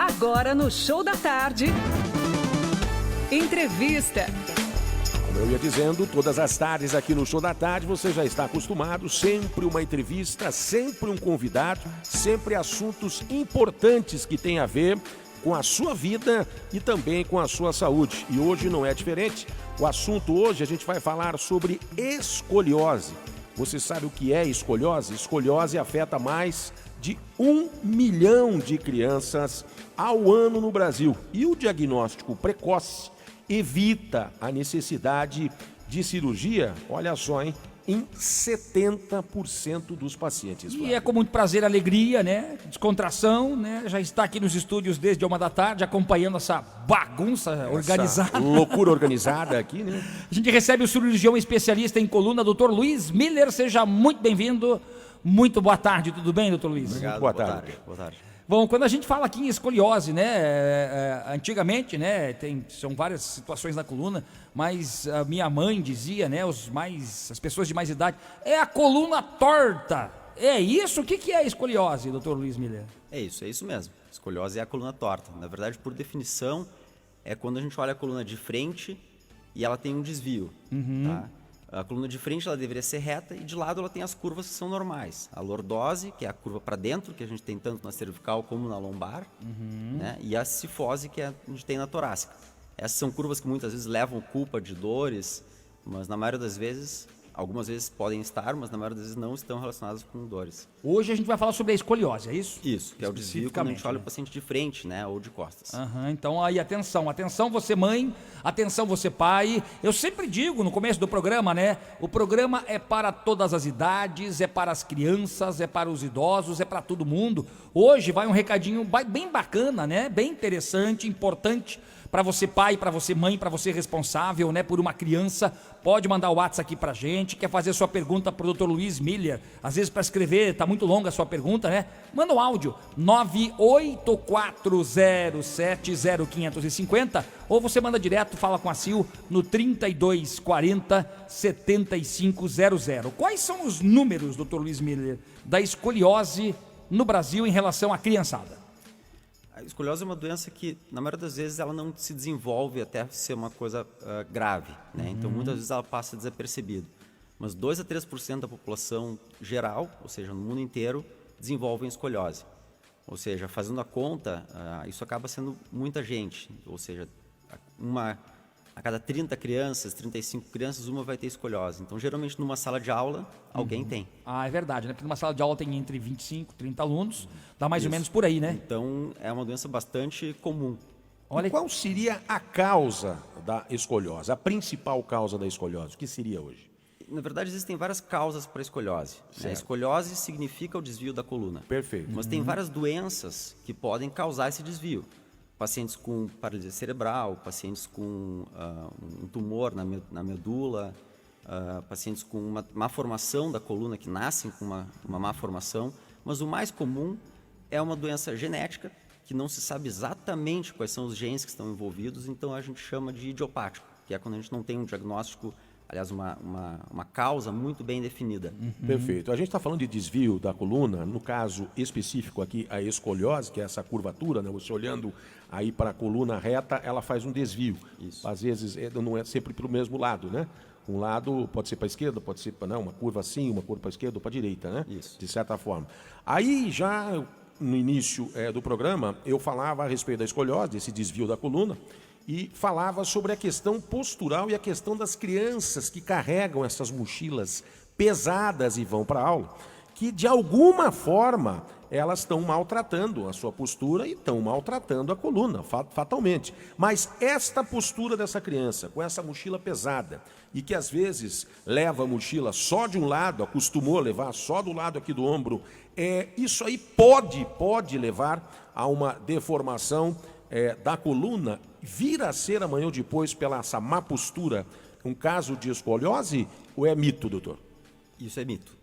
Agora no Show da Tarde, entrevista. Como eu ia dizendo, todas as tardes aqui no Show da Tarde você já está acostumado, sempre uma entrevista, sempre um convidado, sempre assuntos importantes que têm a ver com a sua vida e também com a sua saúde. E hoje não é diferente. O assunto hoje a gente vai falar sobre escoliose. Você sabe o que é escoliose? Escoliose afeta mais de 1 milhão de crianças ao ano no Brasil. E o diagnóstico precoce evita a necessidade de cirurgia, olha só, hein? Em 70% dos pacientes. E é com muito prazer, alegria, né? Descontração, né? Já está aqui nos estúdios desde 1h da tarde, acompanhando essa bagunça organizada. Loucura organizada aqui, né? A gente recebe o cirurgião especialista em coluna, Dr. Luiz Miller. Seja muito bem-vindo. Muito boa tarde, tudo bem, Dr. Luiz? Obrigado, boa tarde. Boa tarde. Bom, quando a gente fala aqui em escoliose, né, antigamente, né, são várias situações na coluna, mas a minha mãe dizia, né, as pessoas de mais idade, é a coluna torta. É isso? O que é a escoliose, Dr. Luiz Miller? É isso mesmo. Escoliose é a coluna torta. Na verdade, por definição, é quando a gente olha a coluna de frente e ela tem um desvio, tá? A coluna de frente ela deveria ser reta e de lado ela tem as curvas que são normais. A lordose, que é a curva para dentro, que a gente tem tanto na cervical como na lombar, né? E a cifose, que a gente tem na torácica. Essas são curvas que muitas vezes levam culpa de dores, mas na maioria das vezes, algumas vezes podem estar, mas na maioria das vezes não estão relacionadas com dores. Hoje a gente vai falar sobre a escoliose, é isso? Isso, que é o desvio quando a gente olha o paciente de frente, né, ou de costas. Então aí, atenção você mãe, atenção você pai. Eu sempre digo no começo do programa, né, o programa é para todas as idades, é para as crianças, é para os idosos, é para todo mundo. Hoje vai um recadinho bem bacana, né, bem interessante, importante, para você pai, para você mãe, para você responsável, né, por uma criança. Pode mandar o WhatsApp aqui pra gente, quer fazer sua pergunta pro Dr. Luiz Miller, às vezes para escrever, tá muito longa a sua pergunta, né? Manda um áudio, 984070550, ou você manda direto, fala com a Sil no 3240-7500. Quais são os números, Dr. Luiz Miller, da escoliose no Brasil em relação à criançada? A escoliose é uma doença que, na maioria das vezes, ela não se desenvolve até ser uma coisa grave, né? Então, muitas vezes ela passa desapercebida. Mas 2 a 3% da população geral, ou seja, no mundo inteiro, desenvolvem escoliose. Ou seja, fazendo a conta, isso acaba sendo muita gente. Ou seja, a cada 30 crianças, 35 crianças, uma vai ter escoliose. Então, geralmente, numa sala de aula, alguém tem. Ah, é verdade, né? Porque numa sala de aula tem entre 25 e 30 alunos, dá mais ou menos por aí, né? Então, é uma doença bastante comum. Olha, qual seria a causa da escoliose, a principal causa da escoliose? O que seria hoje? Na verdade, existem várias causas para a escoliose. A escoliose significa o desvio da coluna. Perfeito. Mas tem várias doenças que podem causar esse desvio. Pacientes com paralisia cerebral, pacientes com um tumor na medula, pacientes com uma má formação da coluna, que nascem com uma má formação. Mas o mais comum é uma doença genética, que não se sabe exatamente quais são os genes que estão envolvidos, então a gente chama de idiopático, que é quando a gente não tem um diagnóstico, aliás, uma causa muito bem definida. Perfeito. A gente está falando de desvio da coluna, no caso específico aqui, a escoliose, que é essa curvatura, né? Você olhando aí para a coluna reta, ela faz um desvio. Isso. Às vezes não é sempre para o mesmo lado, né? Um lado pode ser para a esquerda, pode ser para uma curva assim, uma curva para a esquerda ou para a direita, né? Isso. De certa forma. Aí já no início do programa, eu falava a respeito da escoliose, desse desvio da coluna, e falava sobre a questão postural e a questão das crianças que carregam essas mochilas pesadas e vão para a aula, que de alguma forma elas estão maltratando a sua postura e estão maltratando a coluna, fatalmente. Mas esta postura dessa criança, com essa mochila pesada, e que às vezes leva a mochila só de um lado, acostumou a levar só do lado aqui do ombro, isso aí pode levar a uma deformação da coluna, vir a ser amanhã ou depois, pela essa má postura, um caso de escoliose, ou é mito, doutor? Isso é mito.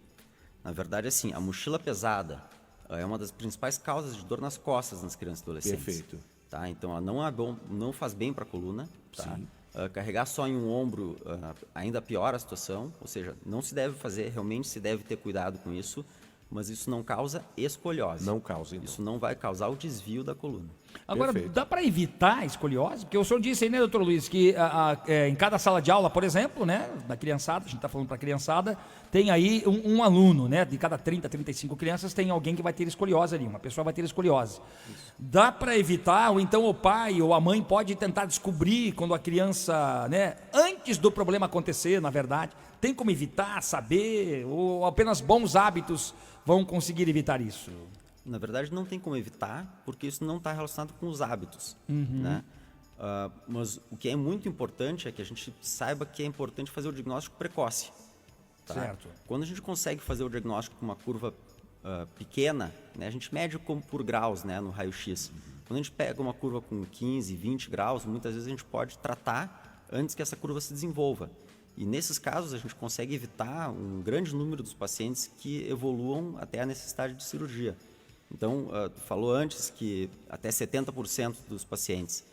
Na verdade, assim, a mochila pesada é uma das principais causas de dor nas costas nas crianças e adolescentes. Perfeito. Tá? Então, ela não faz bem para a coluna. Tá? Carregar só em um ombro ainda piora a situação, ou seja, não se deve fazer, realmente se deve ter cuidado com isso, mas isso não causa escoliose. Não causa, então. Isso não vai causar o desvio da coluna. Agora, Perfeito. dá para evitar a escoliose? Porque o senhor disse aí, né, doutor Luiz, que em cada sala de aula, por exemplo, né, da criançada, a gente está falando para a criançada, tem aí um aluno, né, de cada 30, 35 crianças, tem alguém que vai ter escoliose ali, uma pessoa vai ter escoliose. Dá para evitar, ou então o pai ou a mãe pode tentar descobrir quando a criança, né, antes do problema acontecer, na verdade, tem como evitar, saber, ou apenas bons hábitos vão conseguir evitar isso? Na verdade, não tem como evitar, porque isso não está relacionado com os hábitos, né? Mas o que é muito importante é que a gente saiba que é importante fazer o diagnóstico precoce. Tá? Certo. Quando a gente consegue fazer o diagnóstico com uma curva pequena, né, a gente mede como por graus, né, no raio-x. Quando a gente pega uma curva com 15, 20 graus, muitas vezes a gente pode tratar antes que essa curva se desenvolva. E nesses casos a gente consegue evitar um grande número dos pacientes que evoluam até a necessidade de cirurgia. Então, tu falou antes que até 70% dos pacientes.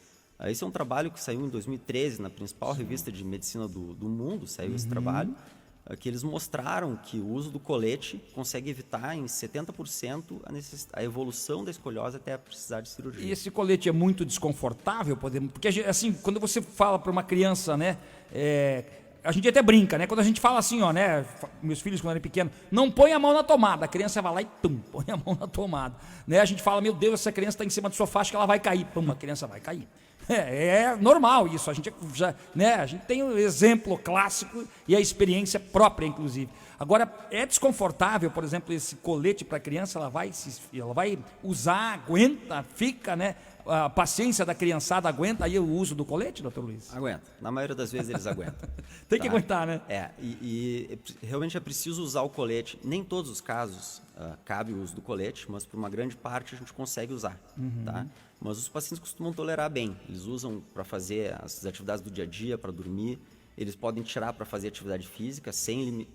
Esse é um trabalho que saiu em 2013 na principal revista de medicina do mundo, saiu esse trabalho, que eles mostraram que o uso do colete consegue evitar em 70% a evolução da escoliose até precisar de cirurgia. E esse colete é muito desconfortável, porque assim, quando você fala para uma criança, né, a gente até brinca, né? Quando a gente fala assim, ó, né? Meus filhos, quando eram pequenos, não põe a mão na tomada. A criança vai lá e pum, põe a mão na tomada. Né? A gente fala, meu Deus, essa criança está em cima do sofá, acho que ela vai cair. Pum, a criança vai cair. É normal isso. A gente já, né? A gente tem um exemplo clássico e a experiência própria, inclusive. Agora, é desconfortável, por exemplo, esse colete para a criança, ela vai usar, aguenta, fica, né? A paciência da criançada aguenta aí o uso do colete, doutor Luiz? Aguenta. Na maioria das vezes eles aguentam. Tem que aguentar, né? E realmente é preciso usar o colete. Nem em todos os casos cabe o uso do colete, mas por uma grande parte a gente consegue usar. Tá? Mas os pacientes costumam tolerar bem. Eles usam para fazer as atividades do dia a dia, para dormir. Eles podem tirar para fazer atividade física, sem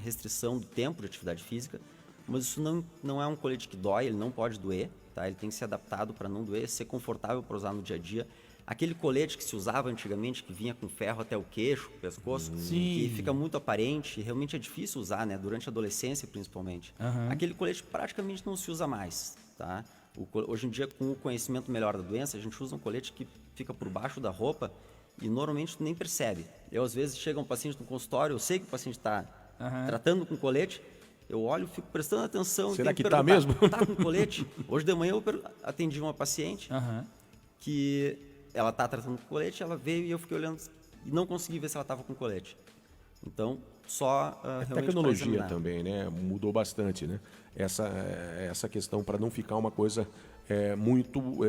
restrição do tempo de atividade física. Mas isso não é um colete que dói, ele não pode doer. Tá? Ele tem que ser adaptado para não doer, ser confortável para usar no dia a dia. Aquele colete que se usava antigamente, que vinha com ferro até o queixo, o pescoço, que fica muito aparente, realmente é difícil usar, né? Durante a adolescência principalmente. Aquele colete praticamente não se usa mais. Tá? Hoje em dia, com o conhecimento melhor da doença, a gente usa um colete que fica por baixo da roupa e normalmente tu nem percebe. Eu, às vezes, chega um paciente no consultório, eu sei que o paciente está tratando com colete, eu olho, fico prestando atenção. Será que está mesmo? Está com colete? Hoje de manhã eu atendi uma paciente que ela está tratando com colete, ela veio e eu fiquei olhando e não consegui ver se ela estava com colete. Então, só a tecnologia também, né? Mudou bastante, né? Essa questão para não ficar uma coisa muito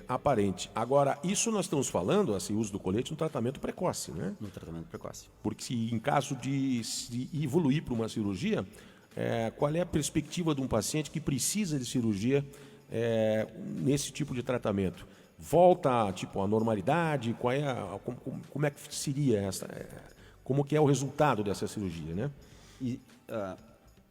aparente. Agora, isso nós estamos falando, esse uso do colete, no tratamento precoce, né? No tratamento precoce. Porque se em caso de se evoluir para uma cirurgia, qual é a perspectiva de um paciente que precisa de cirurgia nesse tipo de tratamento? Volta tipo à normalidade? Como é que seria como que é o resultado dessa cirurgia, né? E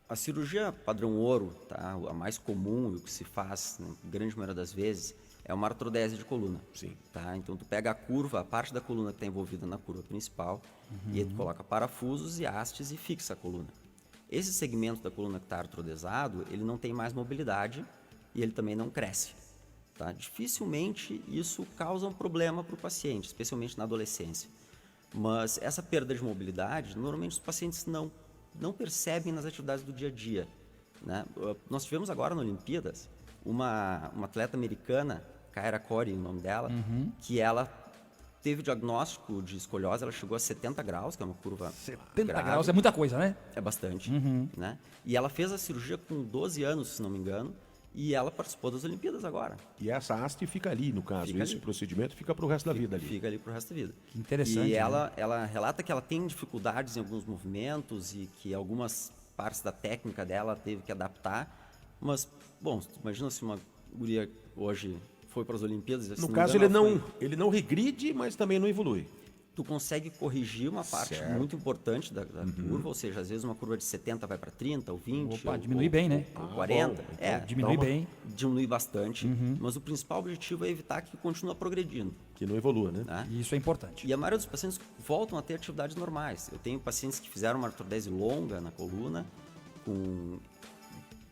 a cirurgia padrão ouro, tá? A mais comum e o que se faz, na grande maioria das vezes, é uma artrodese de coluna. Sim. Tá? Então tu pega a parte da coluna que está envolvida na curva principal e aí tu coloca parafusos e hastes e fixa a coluna. Esse segmento da coluna que está artrodesado, ele não tem mais mobilidade e ele também não cresce. Tá? Dificilmente isso causa um problema para o paciente, especialmente na adolescência. Mas essa perda de mobilidade, normalmente os pacientes não percebem nas atividades do dia a dia. Né? Nós tivemos agora na Olimpíadas uma atleta americana, Kyra Corey, o nome dela, que ela teve o diagnóstico de escoliose, ela chegou a 70 graus, que é uma curva 70 grave. graus é muita coisa, né? É bastante. Né? E ela fez a cirurgia com 12 anos, se não me engano, e ela participou das Olimpíadas agora. E essa haste fica ali, no caso. Esse procedimento fica para o resto da vida ali. Fica ali para o resto da vida. Que interessante. E ela relata que ela tem dificuldades em alguns movimentos e que algumas partes da técnica dela teve que adaptar. Mas, bom, imagina se uma guria hoje foi para as Olimpíadas... No caso, ele não regride, mas também não evolui. Tu consegue corrigir uma parte muito importante da curva, ou seja, às vezes uma curva de 70 vai para 30 ou 20. Opa, diminui bem, né? Ou 40. Diminui bem. Diminui bastante, mas o principal objetivo é evitar que continue progredindo. Que não evolua, né? Né? Isso é importante. E a maioria dos pacientes voltam a ter atividades normais. Eu tenho pacientes que fizeram uma artrodese longa na coluna, com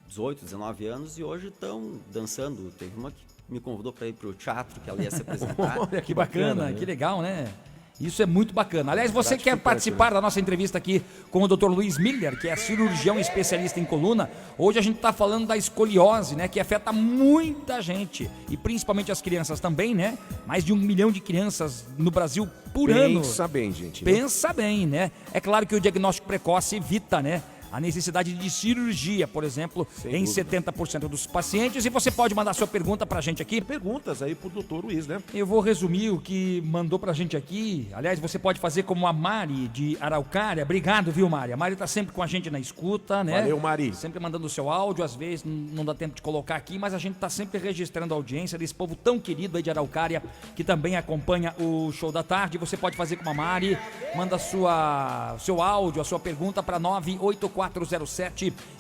18, 19 anos e hoje estão dançando. Teve uma que me convidou para ir para o teatro, que ela ia se apresentar. Olha Que bacana, que legal, né? Isso é muito bacana. Aliás, você quer Gratificante, participar da nossa entrevista aqui com o Dr. Luiz Miller, que é cirurgião especialista em coluna. Hoje a gente está falando da escoliose, né? Que afeta muita gente, e principalmente as crianças também, né? Mais de 1 milhão de crianças no Brasil por ano. Pensa bem, gente. Pensa bem, né? É claro que o diagnóstico precoce evita, né, a necessidade de cirurgia, por exemplo, em dúvida. 70% dos pacientes. E você pode mandar sua pergunta pra gente aqui. Perguntas aí pro doutor Luiz, né? Eu vou resumir o que mandou pra gente aqui. Aliás, você pode fazer como a Mari de Araucária. Obrigado, viu, Mari? A Mari tá sempre com a gente na escuta, né? Valeu, Mari. Sempre mandando o seu áudio. Às vezes não dá tempo de colocar aqui, mas a gente tá sempre registrando a audiência desse povo tão querido aí de Araucária, que também acompanha o Show da Tarde. Você pode fazer como a Mari. Manda seu áudio, a sua pergunta para 98407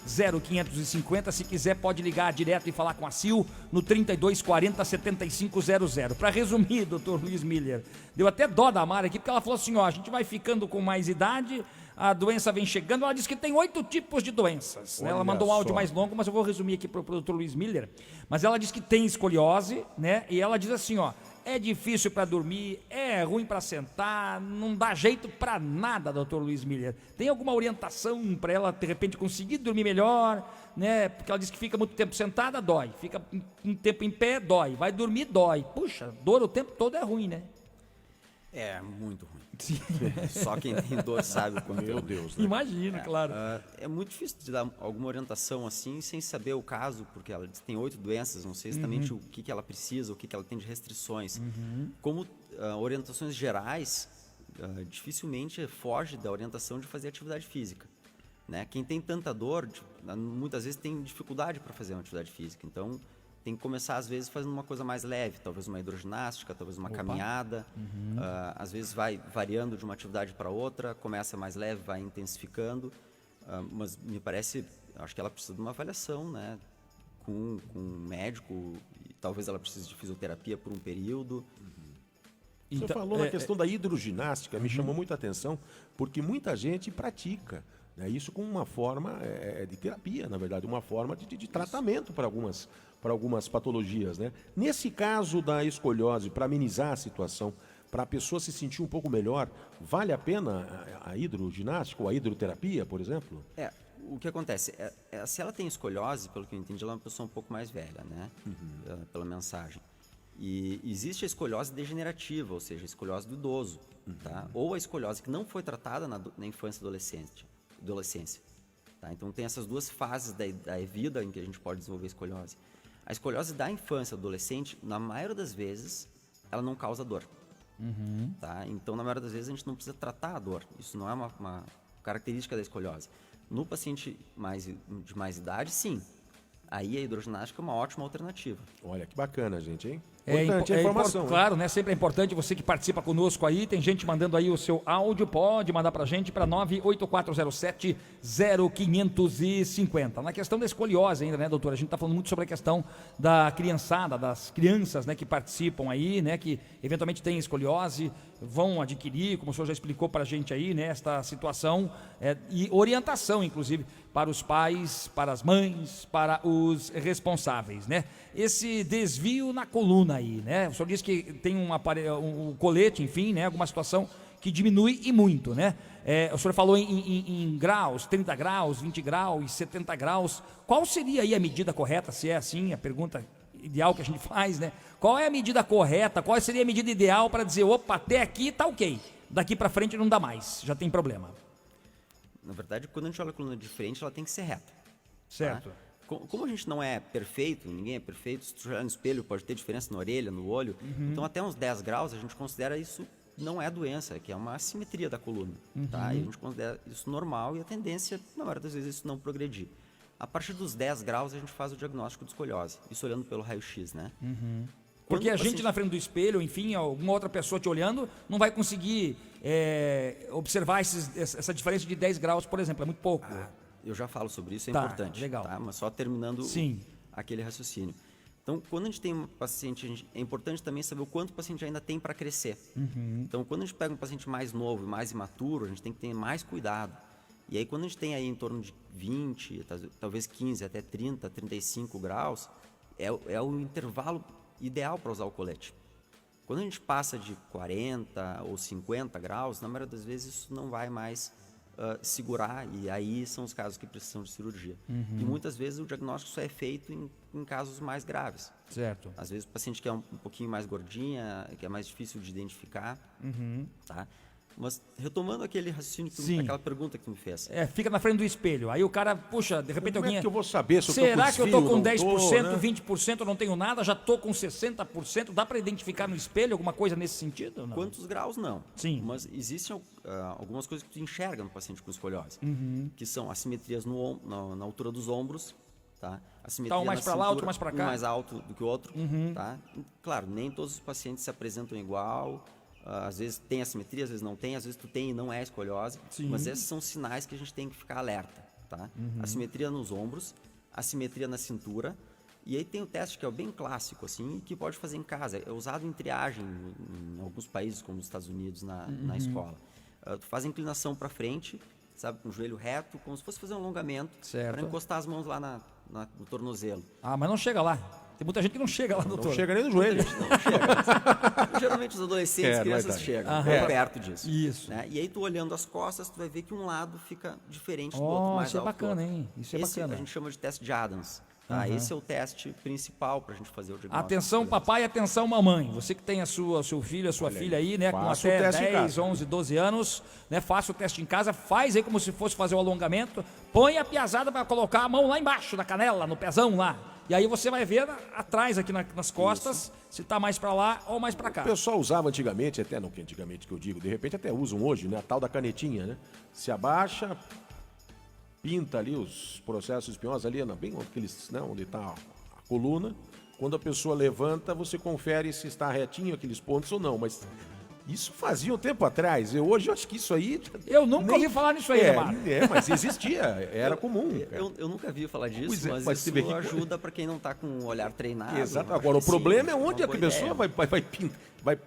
0550. Se quiser, pode ligar direto e falar com a Sil no 3240 7500. Para resumir, doutor Luiz Miller, deu até dó da Mari aqui, porque ela falou assim: ó, a gente vai ficando com mais idade, a doença vem chegando. Ela disse que tem 8 tipos de doenças, né? Ela mandou um áudio só. mais longo, mas eu vou resumir aqui para o doutor Luiz Miller. Mas ela diz que tem escoliose, né? E ela diz assim, ó: é difícil para dormir, é ruim para sentar, não dá jeito para nada, doutor Luiz Miller. Tem alguma orientação para ela, de repente, conseguir dormir melhor, né? Porque ela diz que fica muito tempo sentada, dói. Fica um tempo em pé, dói. Vai dormir, dói. Puxa, dor o tempo todo é ruim, né? É muito ruim. Só quem tem dor sabe o quanto. Meu Deus, né? Imagina, claro. É muito difícil de dar alguma orientação assim, sem saber o caso, porque ela diz que tem 8 doenças, não sei exatamente o que ela precisa, o que ela tem de restrições. Como orientações gerais, dificilmente foge da orientação de fazer atividade física. Né? Quem tem tanta dor, muitas vezes tem dificuldade para fazer uma atividade física, então tem que começar às vezes fazendo uma coisa mais leve, talvez uma hidroginástica, talvez uma caminhada, às vezes vai variando de uma atividade para outra, começa mais leve, vai intensificando, mas me parece, acho que ela precisa de uma avaliação, né, com um médico, e talvez ela precise de fisioterapia por um período. Você falou na questão da hidroginástica, me chamou muita atenção, porque muita gente pratica, né, isso como uma forma de terapia, na verdade, uma forma de tratamento para algumas patologias, né? Nesse caso da escoliose, para amenizar a situação, para a pessoa se sentir um pouco melhor, vale a pena a hidroginástica ou a hidroterapia, por exemplo? O que acontece? Se ela tem escoliose, pelo que eu entendi, ela é uma pessoa um pouco mais velha, né? Pela mensagem. E existe a escoliose degenerativa, ou seja, a escoliose do idoso, tá? Ou a escoliose que não foi tratada na infância e adolescência. Tá? Então tem essas duas fases da vida em que a gente pode desenvolver escoliose. A escoliose da infância e adolescente, na maioria das vezes, ela não causa dor. Tá? Então, na maioria das vezes, a gente não precisa tratar a dor. Isso não é uma característica da escoliose. No paciente de mais idade, sim. Aí a hidroginástica é uma ótima alternativa. Olha, que bacana, gente, hein? Importante a informação. Claro, né? Sempre é importante você que participa conosco aí. Tem gente mandando aí o seu áudio, pode mandar pra gente para 98407 0550. Na questão da escoliose ainda, né, doutora? A gente tá falando muito sobre a questão da criançada, das crianças, né, que participam aí, né, que eventualmente têm escoliose, vão adquirir, como o senhor já explicou pra gente aí, né, esta situação, e orientação, inclusive, para os pais, para as mães, para os responsáveis, né? Esse desvio na coluna aí, né? O senhor disse que tem um colete, enfim, né? Alguma situação que diminui e muito, né? O senhor falou em graus, 30 graus, 20 graus, 70 graus. Qual seria aí a medida correta, se é assim, a pergunta ideal que a gente faz, né? Qual é a medida correta, qual seria a medida ideal para dizer, opa, até aqui tá ok, daqui para frente não dá mais, já tem problema? Na verdade, quando a gente olha a coluna de frente, ela tem que ser reta. Certo. Tá? Como a gente não é perfeito, ninguém é perfeito, se tu olhar no espelho pode ter diferença na orelha, no olho, então até uns 10 graus a gente considera isso não é doença, que é uma assimetria da coluna, tá? E a gente considera isso normal e a tendência, na maioria das vezes, isso não progredir. A partir dos 10 graus a gente faz o diagnóstico de escoliose, isso olhando pelo raio-x, né? Porque a gente na frente do espelho, enfim, alguma outra pessoa te olhando, não vai conseguir observar essa diferença de 10 graus, por exemplo, é muito pouco. Eu já falo sobre isso, é Tá, importante. legal. Tá? Mas só terminando Sim. aquele raciocínio. Então, quando a gente tem um paciente, é importante também saber o quanto o paciente ainda tem para crescer. Então, quando a gente pega um paciente mais novo e mais imaturo, a gente tem que ter mais cuidado. E aí quando a gente tem aí em torno de 20, talvez 15, até 30, 35 graus, é o intervalo ideal para usar o colete. Quando a gente passa de 40 ou 50 graus, na maioria das vezes isso não vai mais segurar, e aí são os casos que precisam de cirurgia. E muitas vezes o diagnóstico só é feito em casos mais graves. Certo. Às vezes o paciente que é um pouquinho mais gordinha, que é mais difícil de identificar, tá? Mas retomando aquele raciocínio, aquela pergunta que tu me fez. Fica na frente do espelho. Aí o cara, puxa, de repente Como alguém... é que eu vou saber se eu tô com será que eu tô desvio, com não 10%, tô, né? 20%, eu não tenho nada, já tô com 60%? Dá para identificar no espelho alguma coisa nesse sentido? Não? Quantos graus, não. Sim. Mas existem algumas coisas que tu enxerga no paciente com escoliose, que são assimetrias na altura dos ombros, tá? Assimetria Tá um mais na para lá, cintura, outro mais para cá. um mais alto do que o outro, tá? Claro, nem todos os pacientes se apresentam igual. Às vezes tem assimetria, às vezes não tem, às vezes tu tem e não é escoliose, mas esses são sinais que a gente tem que ficar alerta, tá? Assimetria nos ombros, assimetria na cintura, e aí tem o teste que é o bem clássico, assim, que pode fazer em casa, é usado em triagem em alguns países, como os Estados Unidos, na escola. Tu faz a inclinação para frente, sabe, com o joelho reto, como se fosse fazer um alongamento, para encostar as mãos lá no tornozelo. Ah, mas não chega lá. Tem muita gente que não chega lá, doutor. Não chega nem no joelho. Não chega. Geralmente os adolescentes, crianças chegam, perto disso. Isso. Né? E aí tu olhando as costas, tu vai ver que um lado fica diferente do outro, mais isso é alto que o bacana, outro. hein? Isso é Esse bacana. a gente chama de teste de Adams. Tá? Esse é o teste principal para a gente fazer o diagnóstico. Atenção papai, atenção mamãe. Você que tem seu filho, a sua filha aí, né, com faça o até teste em 10, casa. 11, 12 anos, né, faça o teste em casa, faz aí como se fosse fazer o alongamento, põe a piazada para colocar a mão lá embaixo da canela, no pezão lá. E aí você vai ver atrás aqui nas costas, se tá mais para lá ou mais para cá. O pessoal usava antigamente, até não que antigamente que eu digo, de repente até usam hoje, né? A tal da canetinha, né? Se abaixa, pinta ali os processos espinhosos ali, bem onde está a coluna. Quando a pessoa levanta, você confere se está retinho aqueles pontos ou não, mas isso fazia um tempo atrás. Hoje eu acho que isso aí... Eu nunca ouvi falar nisso aí, Mário. Mas existia, era comum. Eu nunca vi falar disso, Pois é, mas mas isso você vê que- ajuda para quem não está com o olhar treinado. Exato. Eu acho Agora, o que problema é uma onde a boa pessoa ideia. vai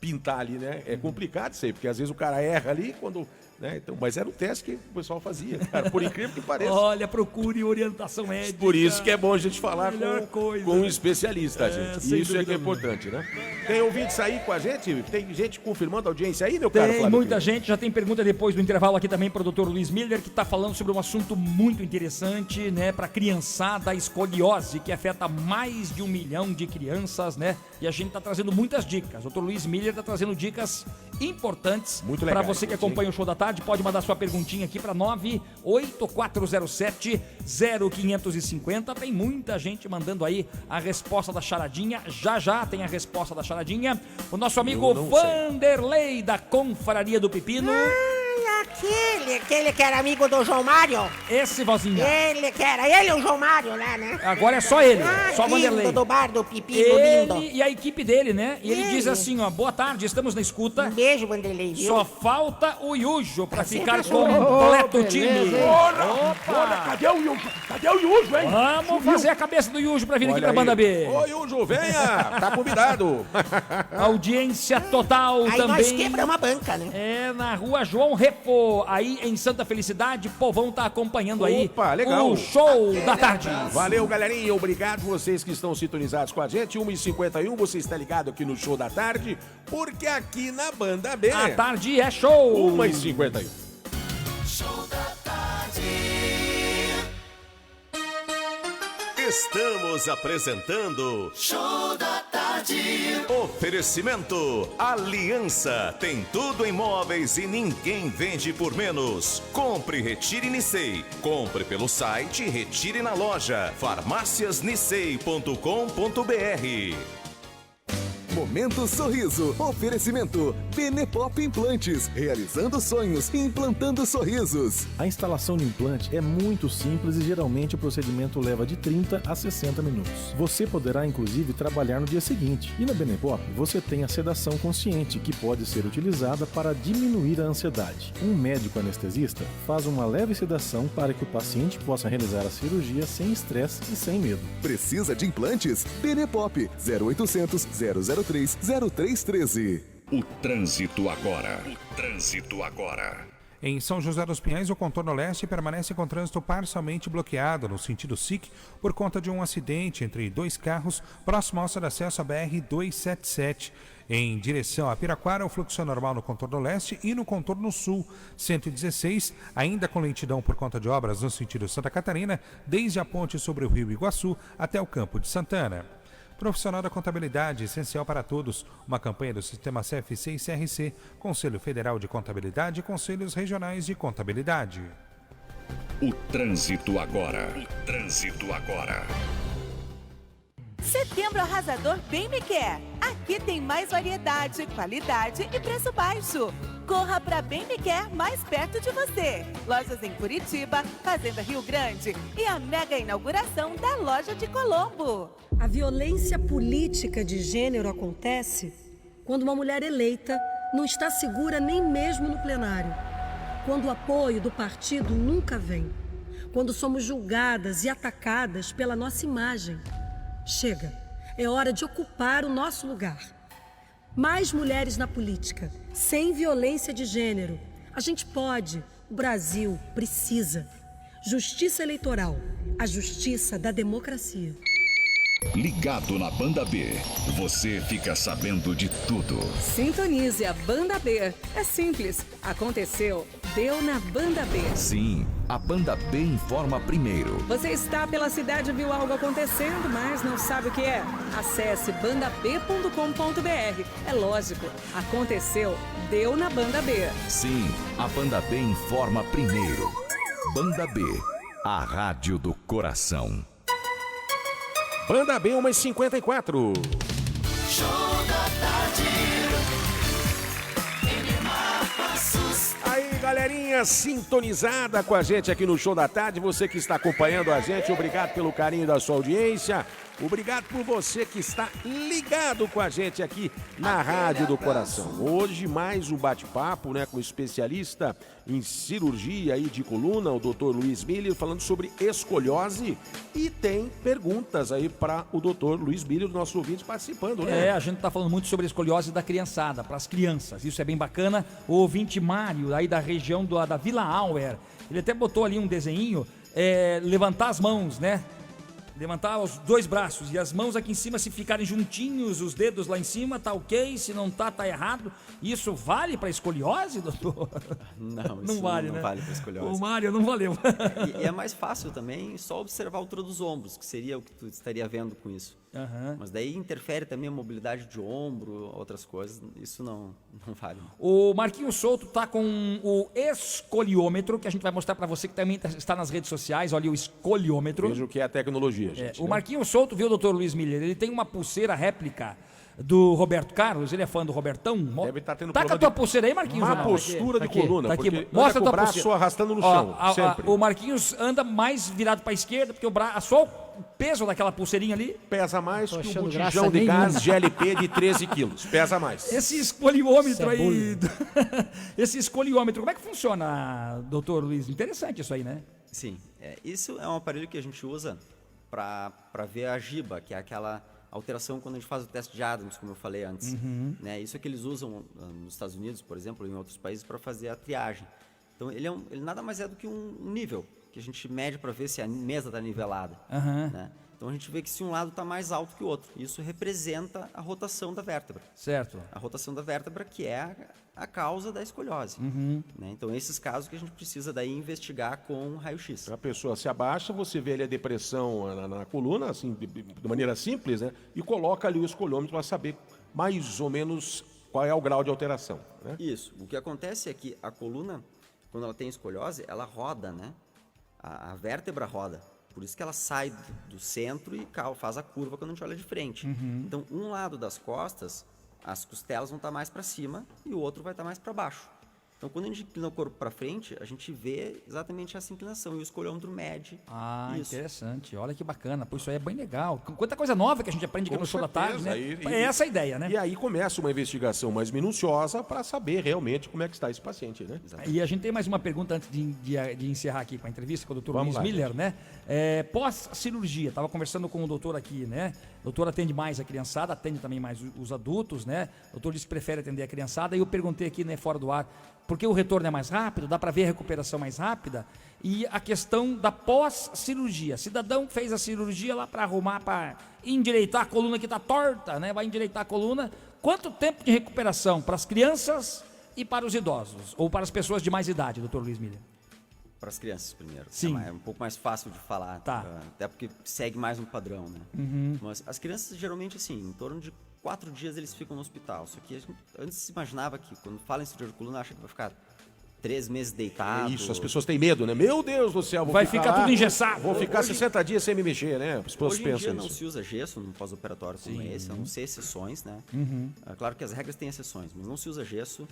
pintar ali, né? É complicado isso aí, porque às vezes o cara erra ali quando... Né? Então, mas era um teste que o pessoal fazia, cara, por incrível que pareça. Olha, procure orientação médica. Por isso que é bom a gente falar Melhor coisa. com um especialista, gente. sem Isso é que dúvida é importante, né? Tem ouvintes aí com a gente? Tem gente confirmando a audiência aí, meu caro Tem Flávio muita Cruz? gente, já tem pergunta depois do intervalo aqui também para o Dr. Luiz Miller, que está falando sobre um assunto muito interessante, né, para a criançada, a escoliose, que afeta mais de 1 milhão de crianças, né? E a gente está trazendo muitas dicas. O Dr. Luiz Miller está trazendo dicas importantes Muito para legais, você que acompanha o Show da Tarde. Pode mandar sua perguntinha aqui para 98407-0550. Tem muita gente mandando aí a resposta da charadinha. Já tem a resposta da charadinha. O nosso amigo Eu não sei. Vanderlei da Confraria do Pepino. Aquele que era amigo do João Mário. Esse, vozinha. Ele que era, ele e o João Mário lá, né? Agora é só ele, só o lindo, Vanderlei. do bar do Pepino, lindo. Ele e a equipe dele, né? E ele Ele. diz assim, ó, boa tarde, estamos na escuta. Um beijo, Vanderlei, viu? Só falta o Yujo pra ficar sempre completo o time. Opa! Cadê o Yujo? Cadê o Yujo, hein? Vamos fazer a cabeça do Yujo pra vir aqui Olha pra aí. Banda B. Ô, Yujo, venha! Tá convidado. Audiência total Aí também. nós quebramos a banca, né? É na rua João Refo, aí em Santa Felicidade. Povão tá acompanhando aí Opa, legal. o Show da Tarde. Valeu, galerinha. Obrigado vocês que estão sintonizados com a gente. 1h51, você está ligado aqui no Show da Tarde, porque aqui na Banda B, A tarde é show. 1h51. Estamos apresentando Show da Tarde. Oferecimento Aliança. Tem tudo em móveis e ninguém vende por menos. Compre e retire Nissei. Compre pelo site e retire na loja. farmáciasnissei.com.br. Momento Sorriso. Oferecimento Benepop Implantes. Realizando sonhos, implantando sorrisos. A instalação de implante é muito simples e geralmente o procedimento leva de 30 a 60 minutos. Você poderá inclusive trabalhar no dia seguinte. E na Benepop você tem a sedação consciente, que pode ser utilizada para diminuir a ansiedade. Um médico anestesista faz uma leve sedação para que o paciente possa realizar a cirurgia sem estresse e sem medo. Precisa de implantes? Benepop 0800 003 0313. O trânsito agora. Em São José dos Pinhais, o contorno leste permanece com trânsito parcialmente bloqueado no sentido SIC por conta de um acidente entre 2 carros próximo ao acesso à BR-277. Em direção a Piraquara, o fluxo é normal no contorno leste e no contorno sul. 116, ainda com lentidão por conta de obras no sentido Santa Catarina, desde a ponte sobre o Rio Iguaçu até o Campo de Santana. Profissional da Contabilidade, essencial para todos. Uma campanha do Sistema CFC e CRC, Conselho Federal de Contabilidade e Conselhos Regionais de Contabilidade. O trânsito agora. Setembro Arrasador Bem Me Quer. Aqui tem mais variedade, qualidade e preço baixo. Corra para Bem Me Quer, mais perto de você. Lojas em Curitiba, Fazenda Rio Grande e a mega inauguração da loja de Colombo. A violência política de gênero acontece quando uma mulher eleita não está segura nem mesmo no plenário. Quando o apoio do partido nunca vem. Quando somos julgadas e atacadas pela nossa imagem. Chega, é hora de ocupar o nosso lugar. Mais mulheres na política, sem violência de gênero. A gente pode, o Brasil precisa. Justiça eleitoral, a justiça da democracia. Ligado na Banda B, você fica sabendo de tudo. Sintonize a Banda B. É simples, aconteceu, deu na Banda B. Sim, a Banda B informa primeiro. Você está pela cidade e viu algo acontecendo, mas não sabe o que é? Acesse bandab.com.br. É lógico, aconteceu, deu na Banda B. Sim, a Banda B informa primeiro. Banda B, a rádio do coração. Banda B, 1h54. Show da tarde. Aí, galerinha, sintonizada com a gente aqui no Show da Tarde. Você que está acompanhando a gente, obrigado pelo carinho da sua audiência. Obrigado por você que está ligado com a gente aqui na Rádio do Coração. Hoje, mais um bate-papo, né, com o especialista em cirurgia aí de coluna, o Dr. Luiz Miller, falando sobre escoliose. E tem perguntas aí para o Dr. Luiz Miller, nosso ouvinte, participando, né? A gente está falando muito sobre escoliose da criançada, para as crianças. Isso é bem bacana. O ouvinte Mário, aí da região da Vila Auer, ele até botou ali um desenho, levantar as mãos, né? Levantar os 2 braços e as mãos aqui em cima, se ficarem juntinhos, os dedos lá em cima, tá ok, se não tá errado. Isso vale para escoliose, doutor? Não, não vale, não né? vale para escoliose. O Mário não valeu. E é mais fácil também só observar a altura dos ombros, que seria o que tu estaria vendo com isso. Uhum. Mas daí interfere também a mobilidade de ombro, outras coisas, isso não vale. O Marquinhos Souto tá com o escoliômetro, que a gente vai mostrar para você que também está nas redes sociais. Olha o escoliômetro. Veja o que é a tecnologia, gente. O Marquinhos Souto, viu, doutor Luiz Miller? Ele tem uma pulseira réplica do Roberto Carlos, ele é fã do Robertão. Deve estar tendo tá com a tua pulseira aí, Marquinhos? Má postura de coluna, tá aqui. porque Mostra anda a com tua o braço pulseira. arrastando no chão, sempre. O Marquinhos anda mais virado para a esquerda, porque só o peso daquela pulseirinha ali pesa mais que um botijão de gás GLP de 13 quilos. Pesa mais. Esse escoliômetro aí. Esse escoliômetro, como é que funciona, doutor Luiz? Interessante isso aí, né? Sim. Isso é um aparelho que a gente usa para ver a giba, que é aquela alteração quando a gente faz o teste de Adams, como eu falei antes. Uhum. Né? Isso é que eles usam nos Estados Unidos, por exemplo, ou em outros países, para fazer a triagem. Então, ele nada mais é do que um nível, que a gente mede para ver se a mesa está nivelada. Uhum. Né? Então, a gente vê que se um lado está mais alto que o outro. Isso representa a rotação da vértebra. Certo. A rotação da vértebra, que é a causa da escoliose. Uhum. Né? Então, esses casos que a gente precisa daí investigar com raio-x. A pessoa se abaixa, você vê ali a depressão na coluna, assim, de maneira simples, né? E coloca ali o escoliômetro para saber mais ou menos qual é o grau de alteração. Né? Isso. O que acontece é que a coluna, quando ela tem escoliose, ela roda, né? A vértebra roda. Por isso que ela sai do centro e faz a curva quando a gente olha de frente. Uhum. Então, um lado das costas, as costelas vão estar mais para cima e o outro vai estar mais para baixo. Então, quando a gente inclina o corpo para frente, a gente vê exatamente essa inclinação e o escoliômetro mede isso. Interessante. Olha que bacana. Pô, isso aí é bem legal. Quanta coisa nova que a gente aprende aqui no Show da Tarde, né? É essa a ideia, né? E aí começa uma investigação mais minuciosa para saber realmente como é que está esse paciente, né? E a gente tem mais uma pergunta antes de encerrar aqui com a entrevista com o Dr. Luiz Miller, gente. né? Pós-cirurgia, estava conversando com o doutor aqui, né? doutor atende mais a criançada, atende também mais os adultos, né? O doutor disse que prefere atender a criançada. E eu perguntei aqui, né, fora do ar, porque o retorno é mais rápido, dá para ver a recuperação mais rápida. E a questão da pós-cirurgia. Cidadão fez a cirurgia lá para arrumar, para endireitar a coluna que está torta, né? Vai endireitar a coluna. Quanto tempo de recuperação para as crianças e para os idosos? Ou para as pessoas de mais idade, doutor Luiz Miller? Para as crianças primeiro. Sim. É um pouco mais fácil de falar. Tá. Até porque segue mais um padrão, né? Uhum. Mas as crianças, geralmente, assim, em torno de 4 dias eles ficam no hospital. Só que a gente, antes se imaginava que, quando fala em cirurgia de coluna, acha que vai ficar 3 meses deitado. Isso, as pessoas têm medo, né? Meu Deus do céu, vai ficar tudo engessado. Vou ficar 60 dias sem me mexer, né? As pessoas Hoje em pensam dia isso. não se usa gesso num pós-operatório como esse, a não ser exceções, né? É claro que as regras têm exceções, mas não se usa gesso,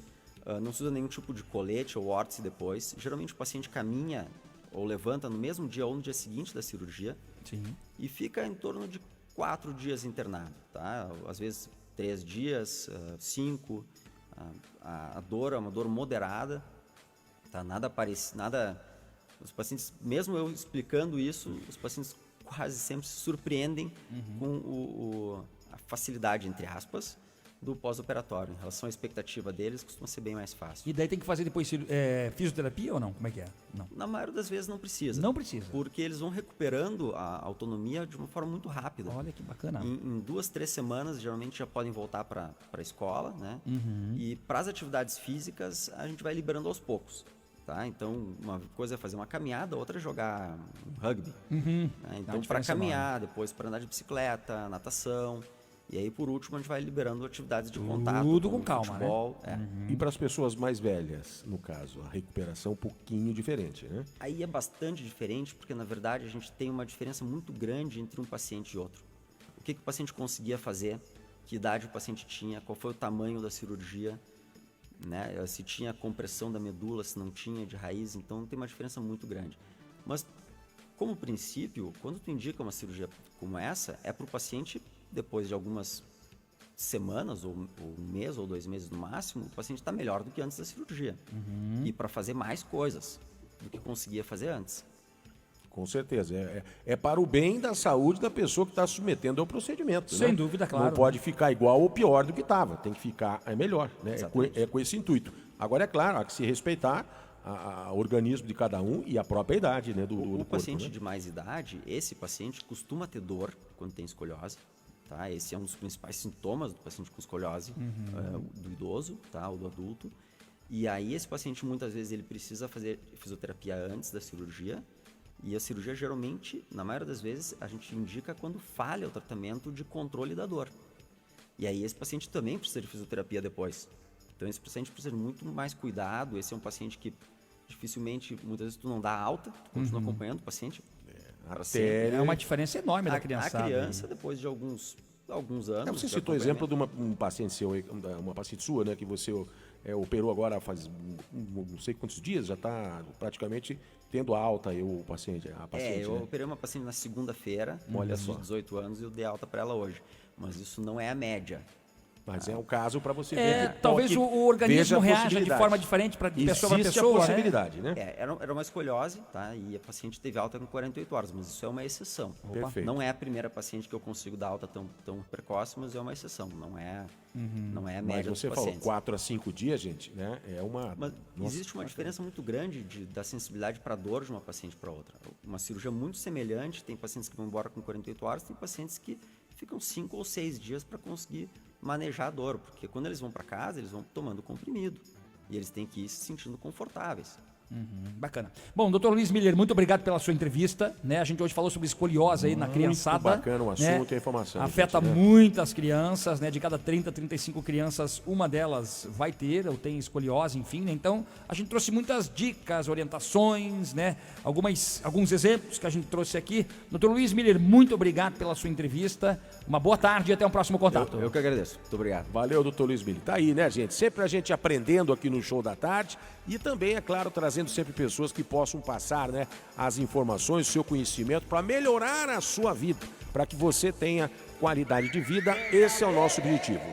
não se usa nenhum tipo de colete ou órtese depois. Geralmente o paciente caminha ou levanta no mesmo dia ou no dia seguinte da cirurgia. Sim. E fica em torno de 4 dias internado, tá? Às vezes 3 dias, 5. A dor é uma dor moderada, tá? Nada parece, nada. Os pacientes, mesmo eu explicando isso, os pacientes quase sempre se surpreendem com a facilidade, entre aspas, do pós-operatório. Em relação à expectativa deles, costuma ser bem mais fácil. E daí tem que fazer depois fisioterapia ou não? Como é que é? Não. Na maioria das vezes não precisa. Não precisa. Porque eles vão recuperando a autonomia de uma forma muito rápida. Olha que bacana. Em 2, 3 semanas, geralmente já podem voltar para a escola, né? E para as atividades físicas, a gente vai liberando aos poucos. Tá? Então, uma coisa é fazer uma caminhada, outra é jogar rugby. Né? Então, para caminhar, depois para andar de bicicleta, natação. E aí, por último, a gente vai liberando atividades de contato. Tudo com calma, futebol, né? E para as pessoas mais velhas, no caso, a recuperação é um pouquinho diferente, né? Aí é bastante diferente, porque na verdade a gente tem uma diferença muito grande entre um paciente e outro. O que o paciente conseguia fazer, que idade o paciente tinha, qual foi o tamanho da cirurgia, né? Se tinha compressão da medula, se não tinha, de raiz, então tem uma diferença muito grande. Mas, como princípio, quando tu indica uma cirurgia como essa, é para o paciente, depois de algumas semanas, ou 1 mês, ou 2 meses no máximo, o paciente está melhor do que antes da cirurgia. E para fazer mais coisas do que conseguia fazer antes. Com certeza. É para o bem da saúde da pessoa que está submetendo ao procedimento. Sem né? dúvida, claro. Não pode ficar igual ou pior do que estava. Tem que ficar melhor. Né? É com esse intuito. Agora, é claro, há que se respeitar o organismo de cada um e a própria idade, né, do corpo, paciente, né? de mais idade, esse paciente costuma ter dor quando tem escoliose. Tá? Esse é um dos principais sintomas do paciente com escoliose, do idoso, tá? Ou do adulto. E aí esse paciente muitas vezes ele precisa fazer fisioterapia antes da cirurgia. E a cirurgia geralmente, na maioria das vezes, a gente indica quando falha o tratamento de controle da dor. E aí esse paciente também precisa de fisioterapia depois. Então esse paciente precisa de muito mais cuidado. Esse é um paciente que dificilmente, muitas vezes tu não dá alta, tu continua acompanhando o paciente. É uma diferença enorme da criança. A criança, depois de alguns anos... Você citou o exemplo de um paciente seu, uma paciente sua, né, que você operou agora faz não sei quantos dias, já está praticamente tendo alta aí o paciente. Eu operei uma paciente na segunda-feira, Olha só, de 18 anos, e eu dei alta para ela hoje. Mas isso não é a média. Mas é um caso para você ver. Talvez o organismo reaja de forma diferente para pessoa para pessoa. A possibilidade, né? Era uma escoliose, tá? E a paciente teve alta com 48 horas, mas isso é uma exceção. Perfeito. Não é a primeira paciente que eu consigo dar alta tão precoce, mas é uma exceção. Não é a média dos pacientes. Mas você falou 4 a 5 dias, gente, né? Mas existe uma diferença muito grande da sensibilidade para a dor de uma paciente para outra. Uma cirurgia muito semelhante, tem pacientes que vão embora com 48 horas, tem pacientes que ficam 5 ou 6 dias para conseguir manejar a dor, porque quando eles vão para casa, eles vão tomando comprimido e eles têm que ir se sentindo confortáveis. Bacana. Bom, doutor Luiz Miller, muito obrigado pela sua entrevista, né? A gente hoje falou sobre escoliose aí na criançada. Muito bacana o assunto, né? A informação. Afeta muitas crianças, né? De cada 30, 35 crianças, uma delas vai ter ou tem escoliose, enfim, né? Então, a gente trouxe muitas dicas, orientações, né? Alguns exemplos que a gente trouxe aqui. Doutor Luiz Miller, muito obrigado pela sua entrevista. Uma boa tarde e até um próximo contato. Eu que agradeço. Muito obrigado. Valeu, doutor Luiz Miller. Tá aí, né, gente? Sempre a gente aprendendo aqui no Show da Tarde e também, é claro, trazendo sempre pessoas que possam passar, né, as informações, o seu conhecimento para melhorar a sua vida, para que você tenha qualidade de vida. Esse é o nosso objetivo.